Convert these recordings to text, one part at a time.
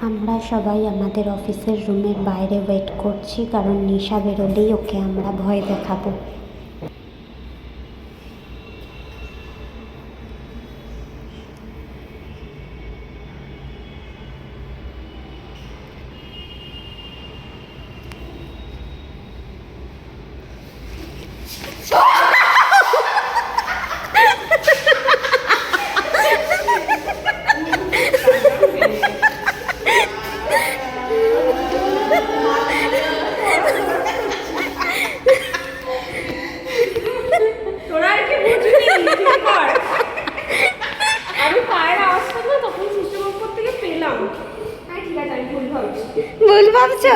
আমরা সবাই আমাদের অফিসের রুমের বাইরে ওয়েট করছি, কারণ নিশা বেরোলেই ওকে আমরা ভয় দেখাবো। ভুল ভাবছো?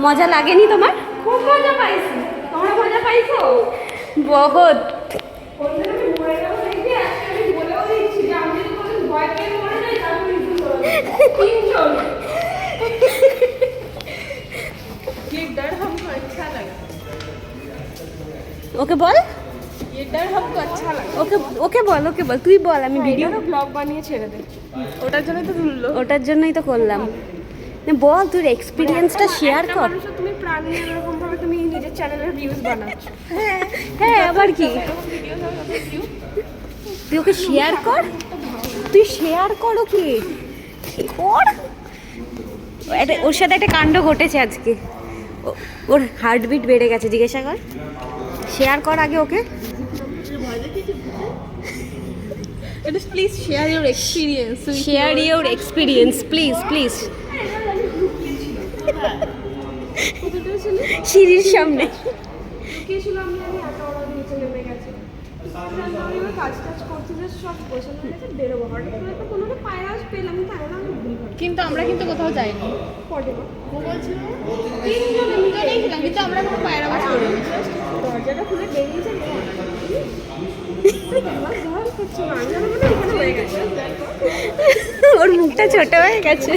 মজা লাগেনি তোমার? খুব মজা পাইছি। তোমরা মজা পাইছো? বহুত। ওকে বল, ওকে বল, ওকে বল, তুই বল। আমি ভিডিও ব্লগ বানিয়ে ছেড়ে দে, ওটার জন্যই তো তুললো। ওটার জন্যই তো করলাম। বল, তোর এক্সপিরিয়েন্সটা শেয়ার কর। তুমি প্রাণী এরকম ভাবে তুমি নিজের চ্যানেলের ভিউজ বানাচ্ছ। হ্যাঁ, আবার কি? তুই ওকে শেয়ার কর, তুই শেয়ার কর ওকে কর। ওর সাথে একটা কাণ্ড ঘটেছে আজকে, ওর হার্টবিট বেড়ে গেছে। জিজ্ঞাসা কর, শেয়ার কর আগে okay. Please share your experience, share your experience please please. সিঁড়ির সামনে কিন্তু আমরা কিন্তু কোথাও যাইনি। কিন্তু আমরা কোনো পায়রা বাস করিনি। দরজাটা খুলে বেরিয়েছে, ওর মুখটা ছোট হয়ে গেছে।